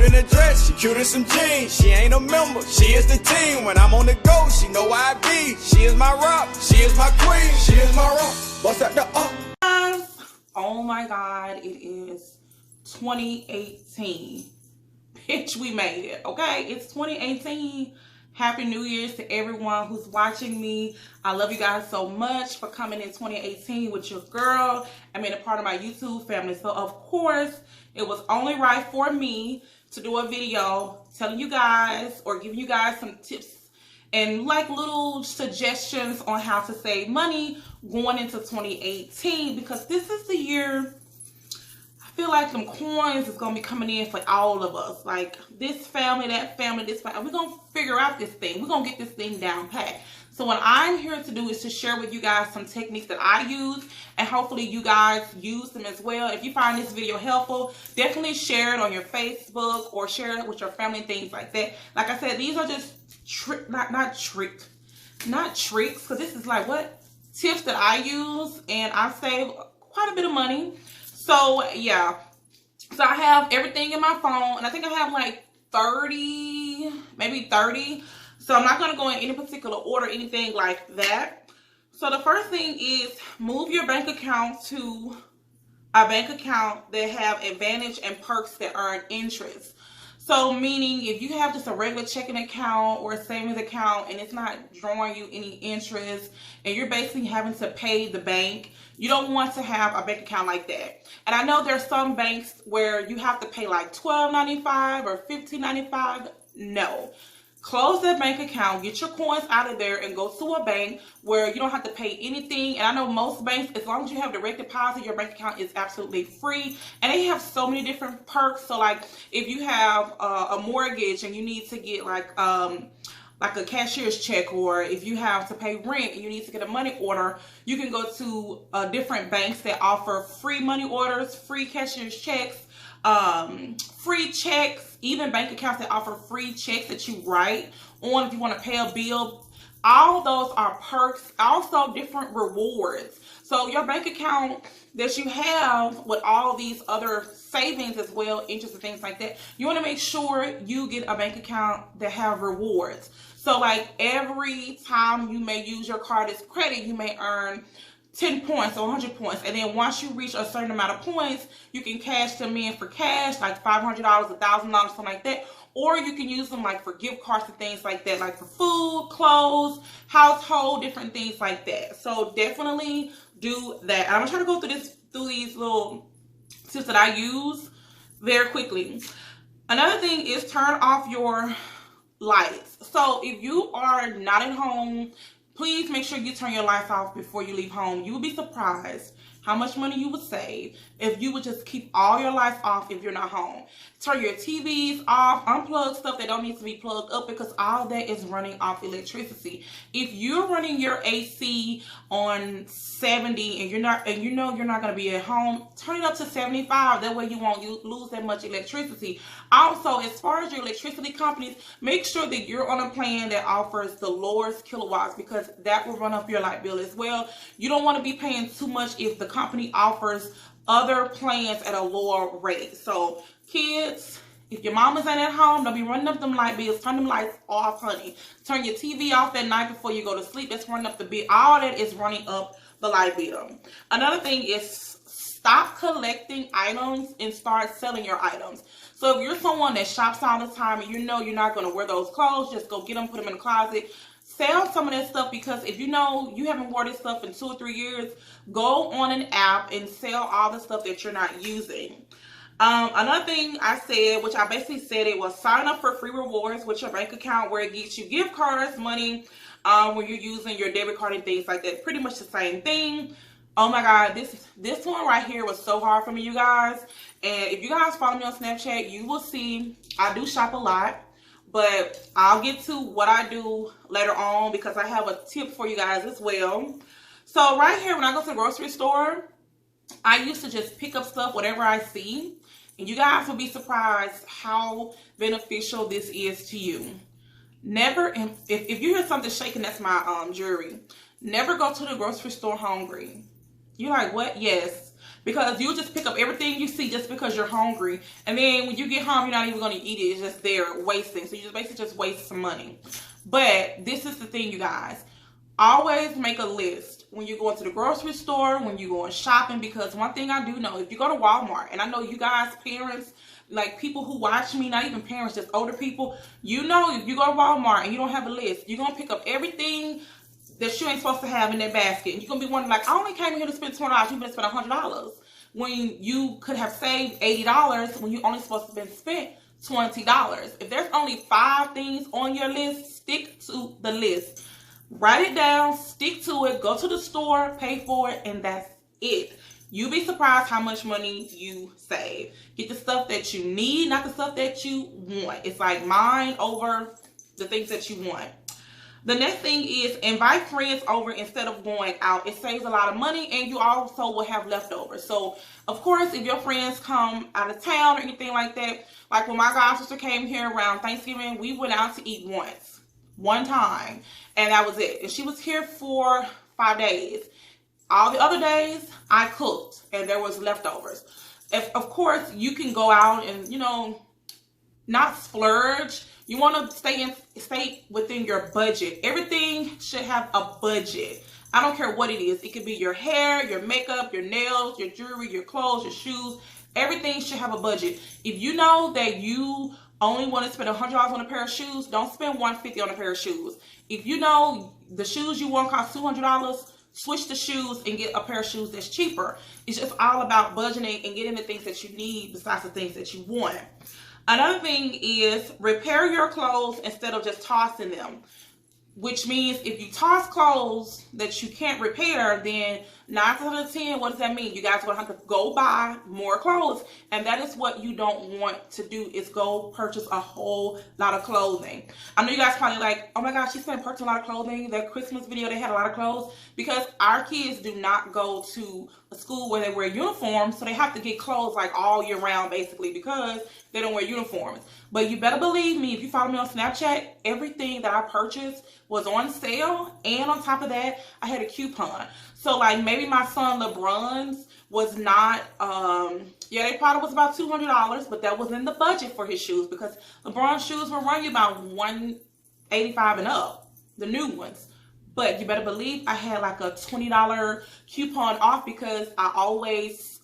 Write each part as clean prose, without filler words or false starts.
cute in a dress, she cute in some jeans. She ain't a member, she is the team. When I'm on the go, she know where I be. She is my rock, she is my queen, she is my rock. Bust at the up. Oh my God, it is 2018. Bitch, we made it, okay? It's 2018. Happy New Year's to everyone who's watching me. I love you guys so much for coming in 2018 with your girl and being a part of my YouTube family. So, of course, it was only right for me to do a video telling you guys or giving you guys some tips and like little suggestions on how to save money going into 2018, because this is the year I feel like them coins is going to be coming in for all of us. Like this family, that family, this family. We're going to figure out this thing. We're going to get this thing down pat. So what I'm here to do is to share with you guys some techniques that I use, and hopefully you guys use them as well. If you find this video helpful, definitely share it on your Facebook or share it with your family and things like that. Like I said, these are just not tricks, because this is like what tips that I use, and I save quite a bit of money. So yeah, so I have everything in my phone, and I think I have like 30, maybe 30. So I'm not going to go in any particular order, anything like that. So the first thing is move your bank account to a bank account that have advantage and perks that earn interest. So meaning if you have just a regular checking account or a savings account and it's not drawing you any interest and you're basically having to pay the bank, you don't want to have a bank account like that. And I know there's some banks where you have to pay like $12.95 or $15.95. No. Close that bank account, get your coins out of there, and go to a bank where you don't have to pay anything. And I know most banks, as long as you have direct deposit, your bank account is absolutely free. And they have so many different perks. So like if you have a mortgage and you need to get like a cashier's check, or if you have to pay rent and you need to get a money order, you can go to different banks that offer free money orders, free cashier's checks, free checks, even bank accounts that offer free checks that you write on if you want to pay a bill. All those are perks, also different rewards. So your bank account that you have with all these other savings as well, interest and things like that, you want to make sure you get a bank account that have rewards. So like every time you may use your card as credit, you may earn 10 points or 100 points, and then once you reach a certain amount of points, you can cash them in for cash, like $500, $1,000, something like that. Or you can use them like for gift cards and things like that, like for food, clothes, household, different things like that. So definitely do that. And I'm gonna try to go through these little tips that I use very quickly. Another thing is turn off your lights. So if you are not at home, please make sure you turn your lights off before you leave home. You will be surprised how much money you would save if you would just keep all your lights off if you're not home. Turn your TVs off, unplug stuff that don't need to be plugged up, because all that is running off electricity. If you're running your AC on 70 and you know you're not going to be at home, turn it up to 75. That way you won't lose that much electricity. Also, as far as your electricity companies, make sure that you're on a plan that offers the lowest kilowatts, because that will run up your light bill as well. You don't want to be paying too much if the company offers other plans at a lower rate. So kids, if your mama's ain't at home, don't be running up them light bills. Turn them lights off, honey. Turn your TV off at night before you go to sleep. That's running up the bill. All that is running up the light bill. Another thing is stop collecting items and start selling your items. So if you're someone that shops all the time and you know you're not going to wear those clothes, just go get them, put them in the closet. Sell some of that stuff, because if you know you haven't worn this stuff in 2 or 3 years, go on an app and sell all the stuff that you're not using. Another thing I said, which I basically said, it was sign up for free rewards with your bank account, where it gets you gift cards, money, when you're using your debit card and things like that. Pretty much the same thing. Oh my God, this one right here was so hard for me, you guys. And if you guys follow me on Snapchat, you will see I do shop a lot. But I'll get to what I do later on, because I have a tip for you guys as well. So right here, when I go to the grocery store, I used to just pick up stuff, whatever I see. And you guys will be surprised how beneficial this is to you. Never, if you hear something shaking, that's my jewelry. Never go to the grocery store hungry. You're like, what? Yes. Because you'll just pick up everything you see just because you're hungry. And then when you get home, you're not even going to eat it. It's just there wasting. So you just basically just waste some money. But this is the thing, you guys. Always make a list when you go into the grocery store, when you go shopping. Because one thing I do know, if you go to Walmart, and I know you guys, parents, like people who watch me, not even parents, just older people, you know if you go to Walmart and you don't have a list, you're going to pick up everything that you ain't supposed to have in that basket. And you're going to be wondering, like, I only came here to spend $20. You've been spending $100. When you could have saved $80 when you only supposed to have spent $20. If there's only 5 things on your list, stick to the list. Write it down, stick to it, go to the store, pay for it, and that's it. You'll be surprised how much money you save. Get the stuff that you need, not the stuff that you want. It's like mind over the things that you want. The next thing is invite friends over instead of going out. It saves a lot of money, and you also will have leftovers. So, of course, if your friends come out of town or anything like that, like when my god sister came here around Thanksgiving, we went out to eat one time, and that was it. And she was here for 5 days. All the other days, I cooked, and there was leftovers. Of course, you can go out and, you know, not splurge. You want to stay within your budget. Everything should have a budget. I don't care what it is. It could be your hair, your makeup, your nails, your jewelry, your clothes, your shoes. Everything should have a budget. If you know that you only want to spend $100 on a pair of shoes, don't spend $150 on a pair of shoes. If you know the shoes you want cost $200, switch the shoes and get a pair of shoes that's cheaper. It's just all about budgeting and getting the things that you need besides the things that you want. Another thing is repair your clothes instead of just tossing them. Which means if you toss clothes that you can't repair, then 9 out of 10, what does that mean? You guys are going to have to go buy more clothes. And that is what you don't want to do, is go purchase a whole lot of clothing. I know you guys probably like, oh my gosh, she's going to purchase a lot of clothing. That Christmas video, they had a lot of clothes. Because our kids do not go to a school where they wear uniforms. So they have to get clothes like all year round, basically, because they don't wear uniforms. But you better believe me, if you follow me on Snapchat, everything that I purchased was on sale. And on top of that, I had a coupon. So like maybe my son LeBron's was not, yeah, they probably was about $200, but that was in the budget for his shoes, because LeBron's shoes will run you about $185 and up, the new ones. But you better believe I had like a $20 coupon off, because I always,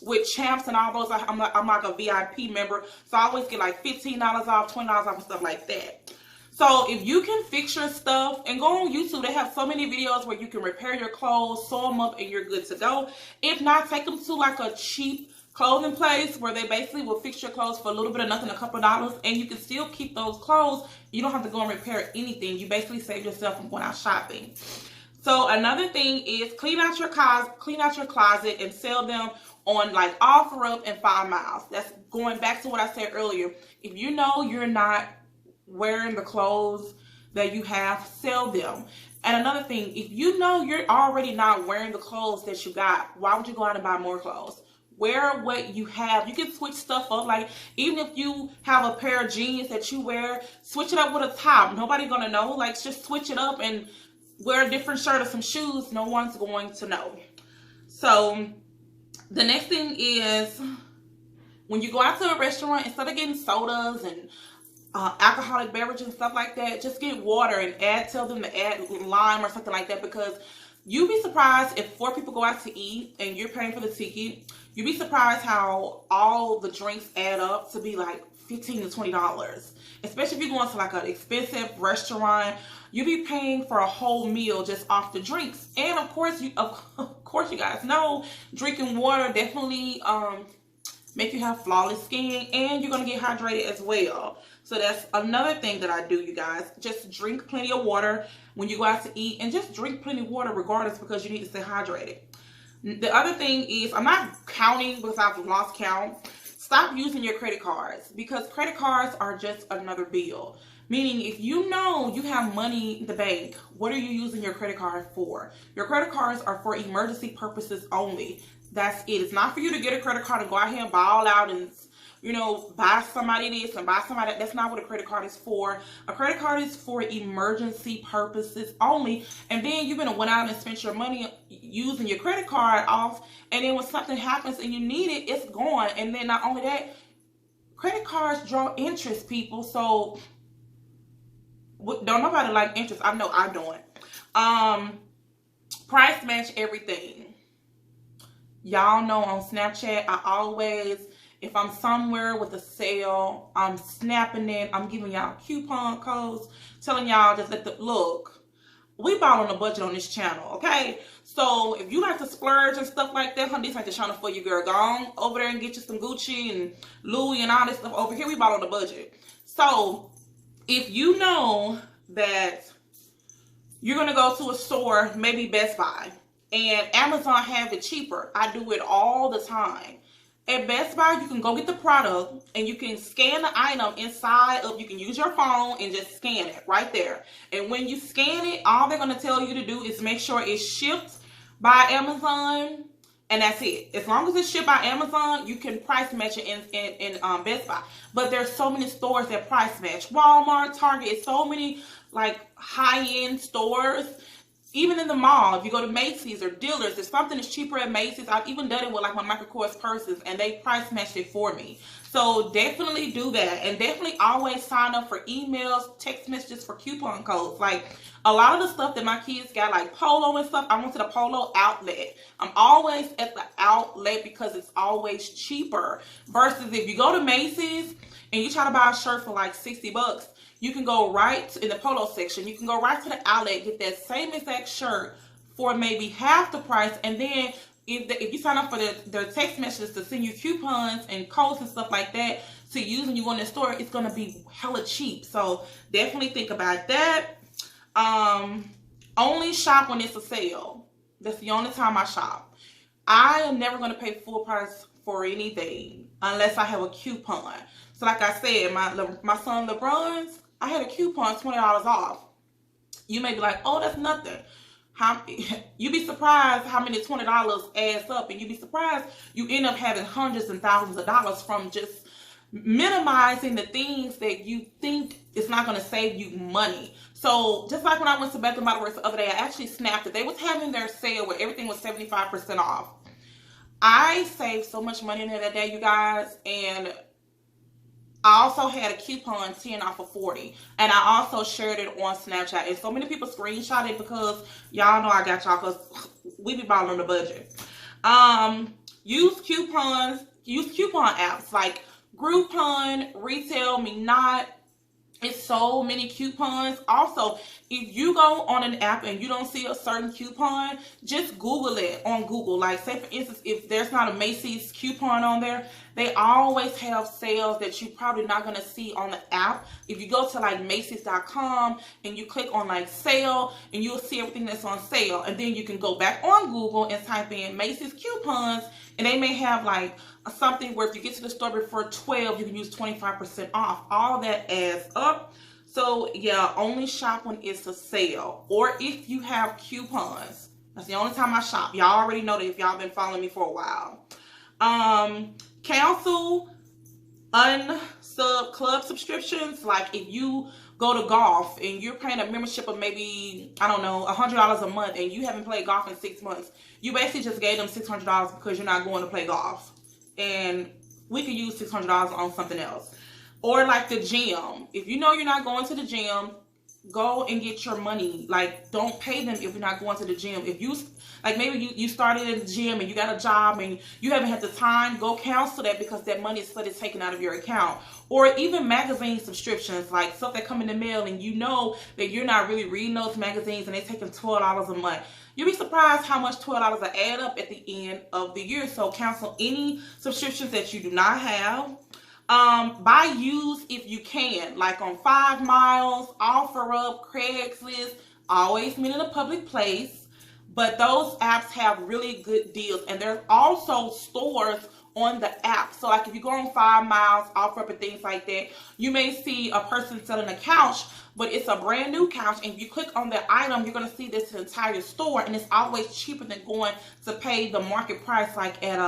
with Champs and all those, I'm like a VIP member. So I always get like $15 off, $20 off and stuff like that. So if you can fix your stuff, and go on YouTube, they have so many videos where you can repair your clothes, sew them up, and you're good to go. If not, take them to like a cheap clothing place where they basically will fix your clothes for a little bit of nothing, a couple of dollars, and you can still keep those clothes. You don't have to go and repair anything. You basically save yourself from going out shopping. So another thing is clean out your closet and sell them on like OfferUp and 5 Miles. That's going back to what I said earlier. If you know you're not wearing the clothes that you have, sell them. And another thing, if you know you're already not wearing the clothes that you got, why would you go out and buy more clothes? Wear what you have. You can switch stuff up. Like, even if you have a pair of jeans that you wear, switch it up with a top. Nobody gonna know. Like, just switch it up and wear a different shirt or some shoes. No one's going to know. So the next thing is, when you go out to a restaurant, instead of getting sodas and alcoholic beverages and stuff like that, just get water and tell them to add lime or something like that, because you'd be surprised if 4 people go out to eat and you're paying for the ticket. You'd be surprised how all the drinks add up to be like $15 to $20. Especially if you're going to like an expensive restaurant, you'll be paying for a whole meal just off the drinks. And of course you guys know drinking water definitely make you have flawless skin, and you're gonna get hydrated as well. So that's another thing that I do, you guys. Just drink plenty of water when you go out to eat, and just drink plenty of water regardless, because you need to stay hydrated. The other thing is, I'm not counting because I've lost count. Stop using your credit cards, because credit cards are just another bill. Meaning, if you know you have money in the bank, what are you using your credit card for? Your credit cards are for emergency purposes only. That's it. It's not for you to get a credit card and go out here and ball out and you know, buy somebody this and buy somebody that. That's not what a credit card is for. A credit card is for emergency purposes only. And then you're going to went out and spent your money using your credit card off. And then when something happens and you need it, it's gone. And then not only that, credit cards draw interest, people. So don't nobody like interest. I know I don't. Price match everything. Y'all know on Snapchat, I always, if I'm somewhere with a sale, I'm snapping it. I'm giving y'all coupon codes, telling y'all just look, we ball on a budget on this channel, okay? So if you like to splurge and stuff like that, this ain't the channel for you, girl. Go on over there and get you some Gucci and Louis and all this stuff. Over here, we ball on the budget. So if you know that you're going to go to a store, maybe Best Buy, and Amazon have it cheaper. I do it all the time. At Best Buy, you can go get the product and you can scan the item inside of, you can use your phone and just scan it right there. And when you scan it, all they're going to tell you to do is make sure it's shipped by Amazon, and that's it. As long as it's shipped by Amazon, you can price match it in Best Buy. But there's so many stores that price match. Walmart, Target, so many like high-end stores. Even in the mall, if you go to Macy's or Dillard's, if something is cheaper at Macy's, I've even done it with like my Michael Kors purses, and they price matched it for me. So definitely do that, and definitely always sign up for emails, text messages for coupon codes. Like a lot of the stuff that my kids got, like Polo and stuff, I went to the Polo outlet. I'm always at the outlet because it's always cheaper. Versus if you go to Macy's and you try to buy a shirt for like 60 bucks, you can go right in the Polo section. You can go right to the outlet, get that same exact shirt for maybe half the price. And then if you sign up for their text messages to send you coupons and codes and stuff like that to use when you go in the store, it's going to be hella cheap. So definitely think about that. Only shop when it's a sale. That's the only time I shop. I am never going to pay full price for anything unless I have a coupon. So like I said, my son LeBron's, I had a coupon, $20 off. You may be like, oh, that's nothing. You'd be surprised how many $20 adds up, and you'd be surprised you end up having hundreds and thousands of dollars from just minimizing the things that you think is not going to save you money. So just like when I went to Bath & Body Works the other day, I actually snapped it. They was having their sale where everything was 75% off. I saved so much money in there that day, you guys, and I also had a coupon 10 off of 40, and I also shared it on Snapchat, and so many people screenshot it because y'all know I got y'all, because we be balling on the budget. Use coupon apps like Groupon, Retail Me Not. It's so many coupons. Also, if you go on an app and you don't see a certain coupon, just Google it on Google. Like, say for instance, if there's not a Macy's coupon on there, they always have sales that you're probably not going to see on the app. If you go to like Macy's.com and you click on like sale, and you'll see everything that's on sale. And then you can go back on Google and type in Macy's coupons, and they may have like something where if you get to the store before 12, you can use 25% off. All that adds up. So yeah, only shop when it's a sale, or if you have coupons. That's the only time I shop. Y'all already know that if y'all been following me for a while. Cancel unsub club subscriptions. Like if you go to golf and you're paying a membership of maybe, I don't know, $100 a month, and you haven't played golf in 6 months, you basically just gave them $600 because you're not going to play golf. And we could use $600 on something else. Or like the gym. If you know you're not going to the gym, go and get your money. Like, don't pay them if you're not going to the gym. If you, like maybe you started in the gym and you got a job and you haven't had the time, go cancel that because that money is taken out of your account. Or even magazine subscriptions, like stuff that come in the mail and you know that you're not really reading those magazines and they're taking $12 a month. You'll be surprised how much $12 will add up at the end of the year. So cancel any subscriptions that you do not have. Buy used if you can, like on 5 Miles, OfferUp, Craigslist, always meet in a public place. But those apps have really good deals. And there's also stores on the app. So like if you go on 5 miles, OfferUp and things like that, you may see a person selling a couch, but it's a brand new couch, and if you click on the item, you're going to see this entire store, and it's always cheaper than going to pay the market price like at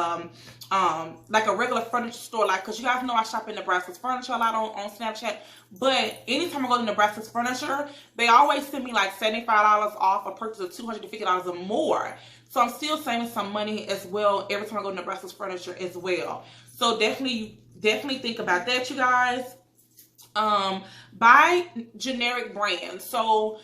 like a regular furniture store. Like, because you guys know I shop in Nebraska's Furniture a lot on Snapchat, but anytime I go to Nebraska's Furniture, they always send me like $75 off a purchase of $250 or more. So I'm still saving some money as well every time I go to Nebraska's Furniture as well. So definitely think about that, you guys. Buy generic brands. So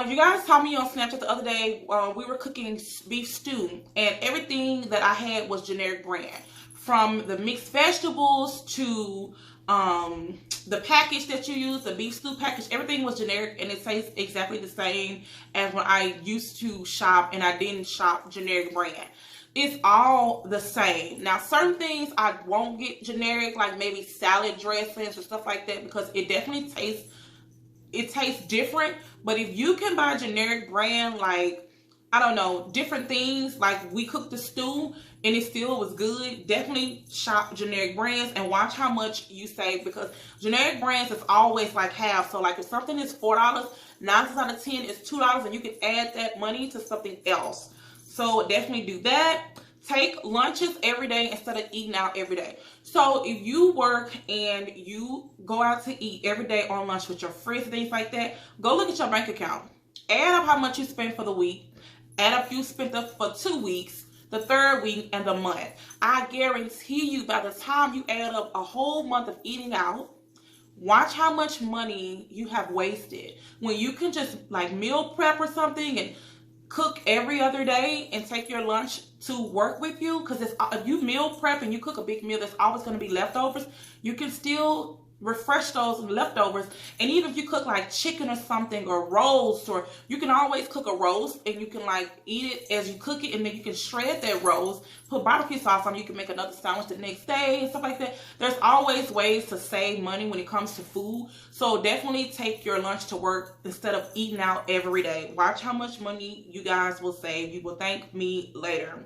you guys saw me on Snapchat the other day. We were cooking beef stew, and everything that I had was generic brand. From the mixed vegetables to the package that you use, the beef stew package, everything was generic, and it tastes exactly the same as when I used to shop and I didn't shop generic brand. It's all the same. Now, certain things I won't get generic, like maybe salad dressings or stuff like that, because it definitely tastes different. But if you can buy generic brand, like, I don't know, different things, like we cooked the stew and it still was good, definitely shop generic brands and watch how much you save, because generic brands is always like half. So like if something is $4, 9 times out of 10 is $2, and you can add that money to something else. So definitely do that. Take lunches every day instead of eating out every day. So if you work and you go out to eat every day on lunch with your friends and things like that, go look at your bank account. Add up how much you spent for the week. Add up you spent up for 2 weeks, the 3rd week, and the month. I guarantee you by the time you add up a whole month of eating out, watch how much money you have wasted. When you can just like meal prep or something and cook every other day and take your lunch to work with you, because if you meal prep and you cook a big meal, there's always going to be leftovers. You can still refresh those leftovers, and even if you cook like chicken or something or roast, or you can always cook a roast and you can like eat it as you cook it, and then you can shred that roast, put barbecue sauce on, you can make another sandwich the next day and stuff like that. There's always ways to save money when it comes to food. So definitely take your lunch to work instead of eating out every day. Watch how much money you guys will save. You will thank me later.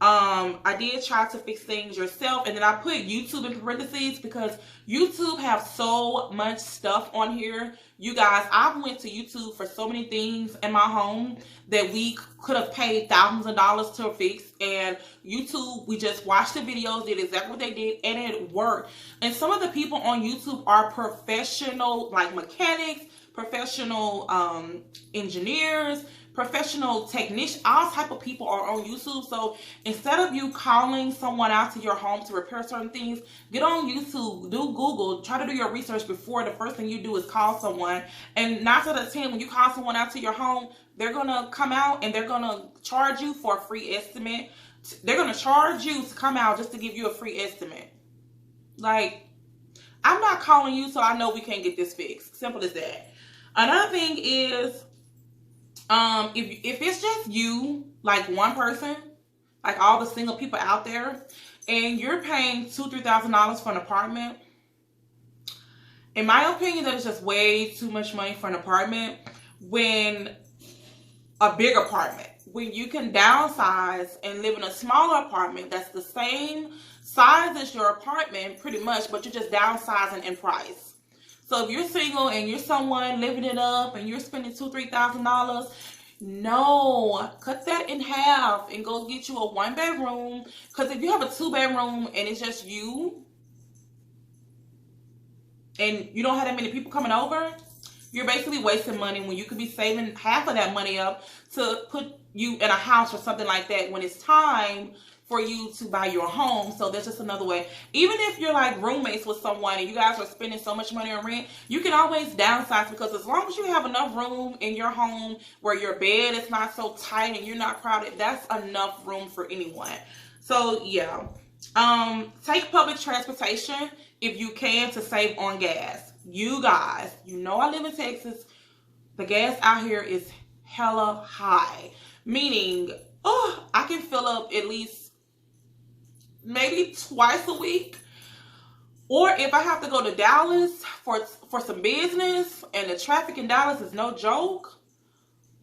I did try to fix things yourself, and then I put YouTube in parentheses because YouTube have so much stuff on here. You guys, I've went to YouTube for so many things in my home that we could have paid thousands of dollars to fix, and YouTube, we just watched the videos, did exactly what they did, and it worked. And some of the people on YouTube are professional, like mechanics, professional engineers, professional technicians, all type of people are on YouTube. So instead of you calling someone out to your home to repair certain things, get on YouTube, do Google, try to do your research before the first thing you do is call someone. And 9 out of 10, when you call someone out to your home, they're gonna come out and they're gonna charge you for a free estimate. They're gonna charge you to come out just to give you a free estimate. Like, I'm not calling you so I know we can't get this fixed. Simple as that. Another thing is, if it's just you, like one person, like all the single people out there, and you're paying $2,000 to $3,000 for an apartment, in my opinion, that is just way too much money for an apartment. When a big apartment, when you can downsize and live in a smaller apartment that's the same size as your apartment pretty much, but you're just downsizing in price. So if you're single and you're someone living it up and you're spending $2,000 to $3,000, no, cut that in half and go get you a 1-bedroom. Because if you have a 2-bedroom and it's just you and you don't have that many people coming over, you're basically wasting money when you could be saving half of that money up to put you in a house or something like that when it's time for you to buy your home. So that's just another way. Even if you're like roommates with someone and you guys are spending so much money on rent, you can always downsize, because as long as you have enough room in your home where your bed is not so tight and you're not crowded, that's enough room for anyone. So yeah, take public transportation if you can to save on gas. You guys, you know I live in Texas. The gas out here is hella high, meaning, oh, I can fill up at least maybe twice a week. Or if I have to go to Dallas for some business and the traffic in Dallas is no joke,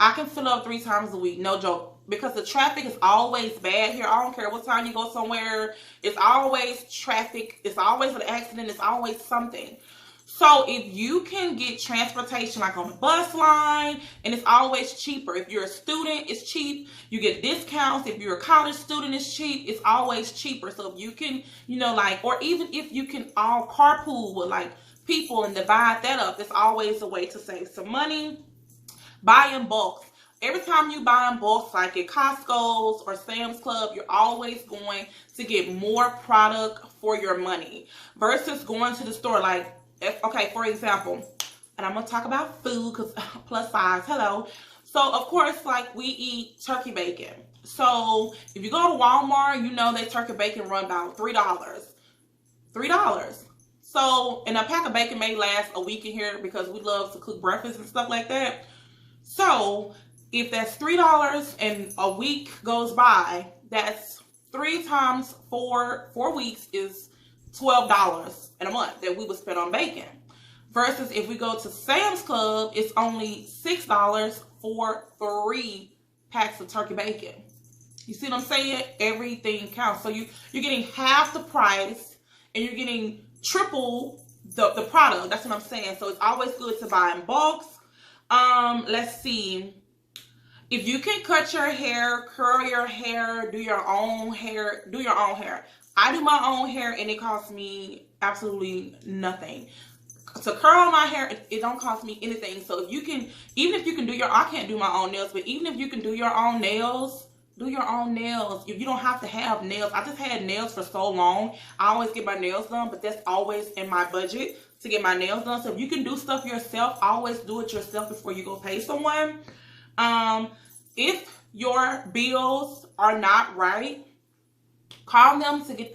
I can fill up 3 times a week, no joke. because the traffic is always bad here. I don't care what time you go somewhere. It's always traffic. It's always an accident. It's always something. So if you can get transportation like on the bus line, and it's always cheaper. If you're a student, it's cheap. You get discounts. If you're a college student, it's cheap. It's always cheaper. So if you can, you know, like, or even if you can all carpool with like people and divide that up, it's always a way to save some money. Buy in bulk. Every time you buy in bulk, like at Costco's or Sam's Club, you're always going to get more product for your money versus going to the store. Like, okay, for example, and I'm going to talk about food because plus size, hello. So, of course, like we eat turkey bacon. So, if you go to Walmart, you know that turkey bacon run about $3. $3. So, and a pack of bacon may last a week in here because we love to cook breakfast and stuff like that. So, if that's $3 and a week goes by, that's 3 times 4 weeks is $12 in a month that we would spend on bacon. Versus if we go to Sam's Club, it's only $6 for 3 packs of turkey bacon. You see what I'm saying? Everything counts. So you're getting half the price and you're getting triple the product. That's what I'm saying. So it's always good to buy in bulks. Let's see. If you can cut your hair, curl your hair, do your own hair, do your own hair. I do my own hair and it costs me absolutely nothing. To curl my hair, it don't cost me anything. So if you can, even if you can do your, I can't do my own nails, but even if you can do your own nails, do your own nails. If you don't have to have nails, I just had nails for so long. I always get my nails done, but that's always in my budget to get my nails done. So if you can do stuff yourself, always do it yourself before you go pay someone. If your bills are not right, call them to get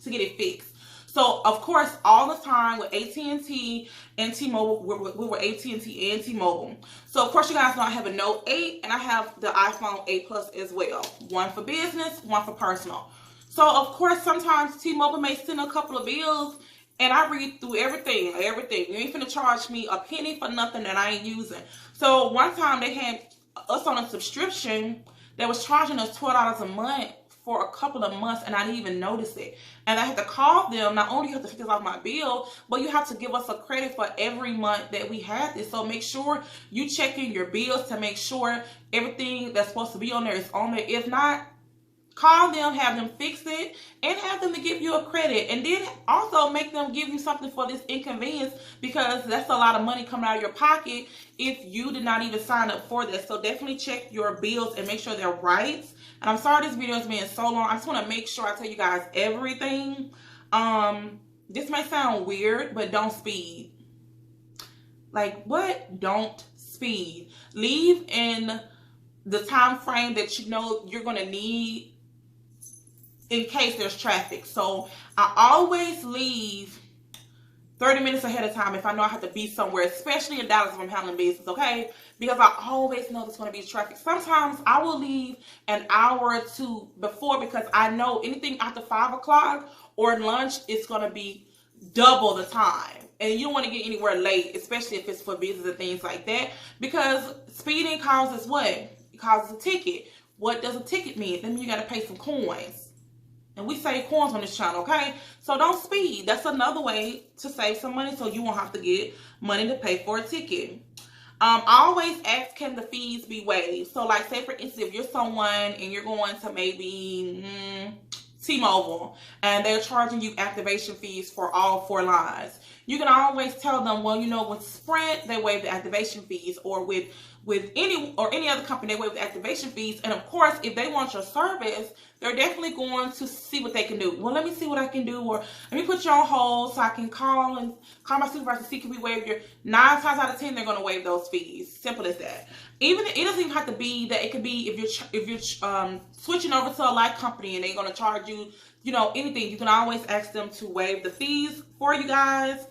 it fixed. So of course, all the time with AT&T and T-Mobile, we were AT&T and T-Mobile. So of course, you guys know I have a Note 8 and I have the iPhone 8 Plus as well. One for business, one for personal. So of course, sometimes T-Mobile may send a couple of bills and I read through everything. You ain't finna charge me a penny for nothing that I ain't using. So one time they had us on a subscription that was charging us $12 a month for a couple of months, and I didn't even notice it. And I had to call them. Not only you have to fix off my bill, but you have to give us a credit for every month that we had this. So make sure you check in your bills to make sure everything that's supposed to be on there is on there. If not, call them, have them fix it, and have them to give you a credit. And then also make them give you something for this inconvenience, because that's a lot of money coming out of your pocket if you did not even sign up for this. So definitely check your bills and make sure they're right. And I'm sorry this video is being so long. I just want to make sure I tell you guys everything. This may sound weird, but don't speed. Like, what? Don't speed. Leave in the time frame that you know you're going to need in case there's traffic. So I always leave 30 minutes ahead of time if I know I have to be somewhere, especially in Dallas if I'm handling business, okay? Because I always know there's going to be traffic. Sometimes I will leave an hour or two before because I know anything after 5 o'clock or lunch is going to be double the time. And you don't want to get anywhere late, especially if it's for business and things like that, because speeding causes what? It causes a ticket. What does a ticket mean? That means you got to pay some coins. And we save coins on this channel, okay? So don't speed. That's another way to save some money so you won't have to get money to pay for a ticket. I always ask, can the fees be waived? So like, say for instance, if you're someone and you're going to maybe T-Mobile and they're charging you activation fees for all 4 lines, you can always tell them, well, you know, with Sprint, they waive the activation fees, or with any other company, they waive the activation fees. And of course, if they want your service, they're definitely going to see what they can do. Well, let me see what I can do, or let me put you on hold so I can call my supervisor to see, can we waive your 9 times out of 10, they're going to waive those fees. Simple as that. Even it doesn't even have to be that. It could be if you're switching over to a light company and they're going to charge you, you know, anything. You can always ask them to waive the fees for you guys.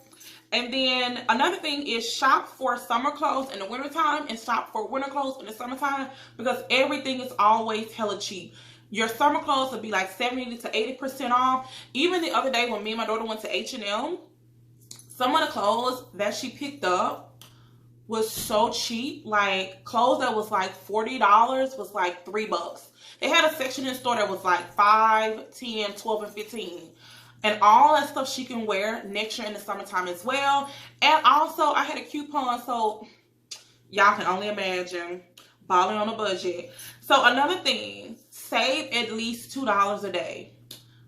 And then another thing is shop for summer clothes in the wintertime and shop for winter clothes in the summertime, because everything is always hella cheap. Your summer clothes will be like 70 to 80% off. Even the other day when me and my daughter went to H&M, some of the clothes that she picked up was so cheap. Like clothes that was like $40 was like $3. They had a section in the store that was like 5, 10, 12, and 15. And all that stuff she can wear next year in the summertime as well. And also I had a coupon, so y'all can only imagine balling on a budget. So another thing, save at least $2 a day.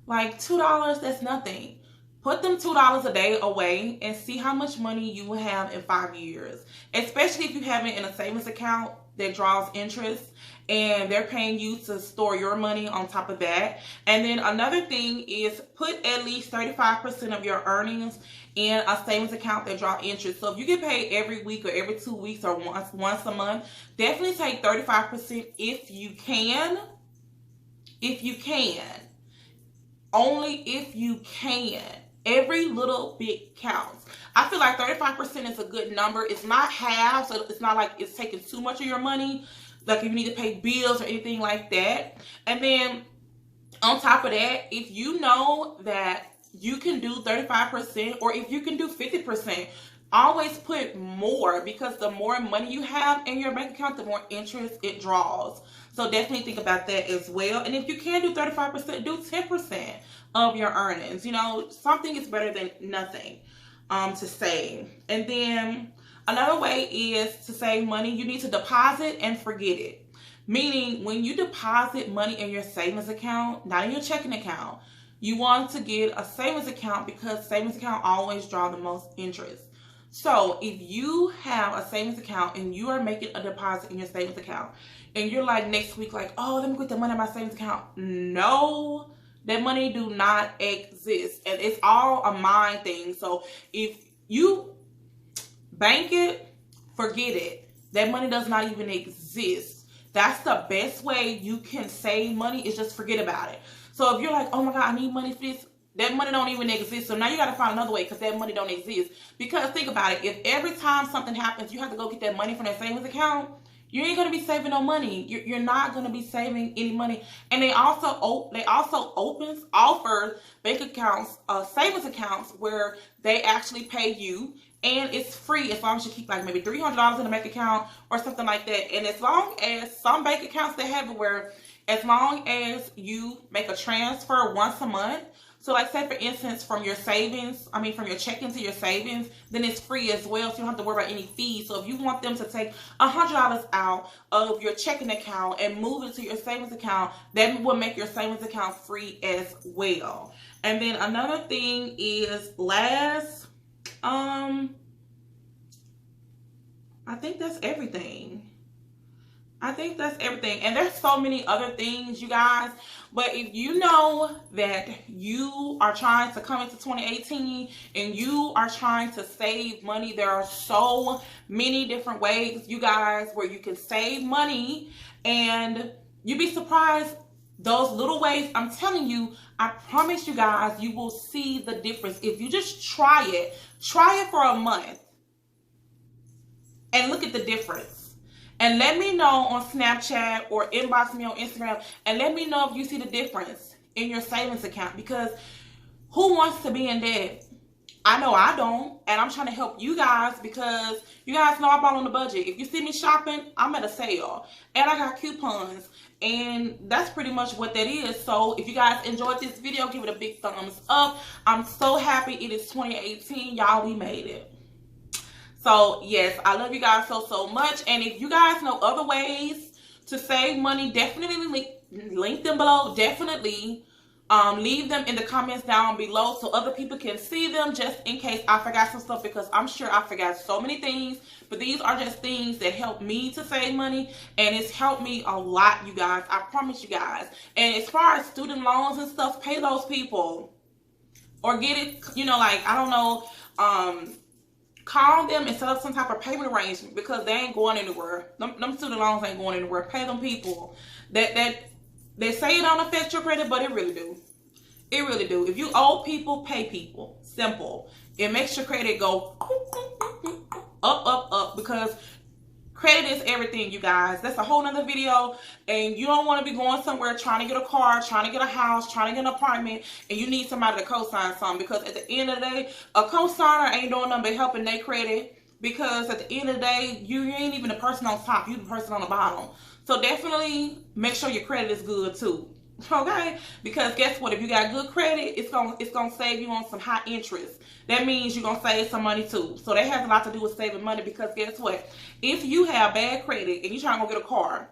Like $2, that's nothing. Put them $2 a day away and see how much money you will have in 5 years. Especially if you have it in a savings account that draws interest and they're paying you to store your money on top of that. And then another thing is put at least 35% of your earnings in a savings account that draws interest. So if you get paid every week or every 2 weeks or once a month, definitely take 35% if you can. If you can. Only if you can. Every little bit counts. I feel like 35% is a good number. It's not half, so it's not like it's taking too much of your money. Like if you need to pay bills or anything like that. And then on top of that, if you know that you can do 35% or if you can do 50%, always put more, because the more money you have in your bank account, the more interest it draws. So definitely think about that as well. And if you can do 35%, do 10% of your earnings. You know, something is better than nothing to save. And then another way is to save money. You need to deposit and forget it. Meaning when you deposit money in your savings account, not in your checking account, you want to get a savings account because savings account always draw the most interest. So if you have a savings account and you are making a deposit in your savings account and you're like next week like, oh, let me get the money in my savings account. No, that money do not exist. And it's all a mind thing. So if you bank it, forget it. That money does not even exist. That's the best way you can save money, is just forget about it. So if you're like, oh my God, I need money for this, that money don't even exist. So now you got to find another way because that money don't exist. Because think about it. If every time something happens, you have to go get that money from that savings account, you ain't going to be saving no money. You're not going to be saving any money. And they also offer bank accounts, savings accounts where they actually pay you. And it's free as long as you keep like maybe $300 in a bank account or something like that. And as long as some bank accounts, they have it where as long as you make a transfer once a month, so like say for instance from your savings, from your checking to your savings, then it's free as well, so you don't have to worry about any fees. So if you want them to take $100 out of your checking account and move it to your savings account, that will make your savings account free as well. And then another thing is I think that's everything. And there's so many other things, you guys. But if you know that you are trying to come into 2018 and you are trying to save money, there are so many different ways, you guys, where you can save money. And you'd be surprised, those little ways, I'm telling you, I promise you guys, you will see the difference. If you just try it for a month and look at the difference. And let me know on Snapchat or inbox me on Instagram and let me know if you see the difference in your savings account, because who wants to be in debt? I know I don't, and I'm trying to help you guys because you guys know I ball on the budget. If you see me shopping, I'm at a sale and I got coupons, and that's pretty much what that is. So if you guys enjoyed this video, give it a big thumbs up. I'm so happy it is 2018, y'all. We made it. So yes, I love you guys so much. And if you guys know other ways to save money, definitely link them below. Definitely leave them in the comments down below so other people can see them, just in case I forgot some stuff, because I'm sure I forgot so many things. But these are just things that help me to save money, and it's helped me a lot, you guys. I promise you guys. And as far as student loans and stuff, pay those people or get it, you know, like, I don't know, call them and set up some type of payment arrangement, because they ain't going anywhere. Them student loans ain't going anywhere. Pay them people. That they say it don't affect your credit, but it really do. It really do. If you owe people, pay people. Simple. It makes your credit go up, because credit is everything, you guys. That's a whole nother video. And you don't want to be going somewhere trying to get a car, trying to get a house, trying to get an apartment, and you need somebody to co-sign something, because at the end of the day, a co-signer ain't doing nothing but helping their credit because at the end of the day, you ain't even the person on top, you the person on the bottom. So definitely make sure your credit is good too. Okay? Because guess what? If you got good credit, it's gonna save you on some high interest. That means you're gonna save some money too. So that has a lot to do with saving money, because guess what? If you have bad credit and you're trying to go get a car,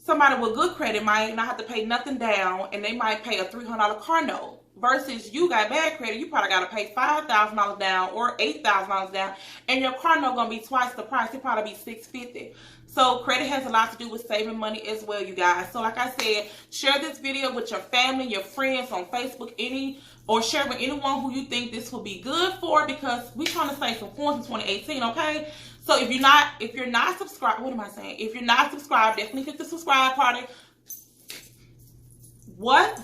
somebody with good credit might not have to pay nothing down, and they might pay a $300 car note. Versus you got bad credit, you probably got to pay $5,000 down or $8,000 down, and your car note gonna be twice the price. It probably be $650. So credit has a lot to do with saving money as well, you guys. So like I said, share this video with your family, your friends on Facebook, or share with anyone who you think this will be good for, because we're trying to save some points in 2018. Okay. So if you're not subscribed, what am I saying? If you're not subscribed, definitely hit the subscribe button. What?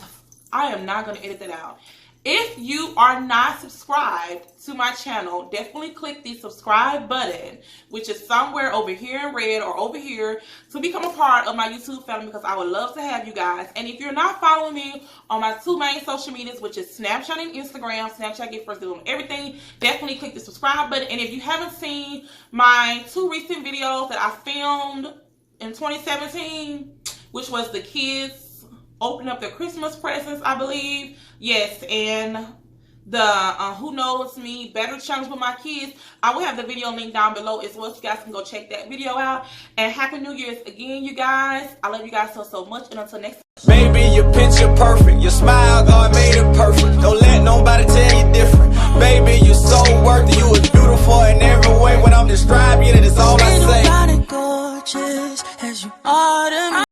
I am not going to edit that out. If you are not subscribed to my channel, definitely click the subscribe button, which is somewhere over here in red or over here, to become a part of my YouTube family, because I would love to have you guys. And if you're not following me on my two main social medias, which is Snapchat and Instagram, Snapchat get first on everything, definitely click the subscribe button. And if you haven't seen my two recent videos that I filmed in 2017, which was the kids opening up their Christmas presents, I believe. Yes, and the Who Knows Me Better Challenge with my kids. I will have the video link down below as well, so you guys can go check that video out. And Happy New Year's again, you guys. I love you guys so much, and until next time. Baby, your picture perfect. Your smile, God made it perfect. Don't let nobody tell you different. Baby, you're so worth it. You was beautiful in every way. When I'm describing it, it's all I say. Gorgeous as you are to me.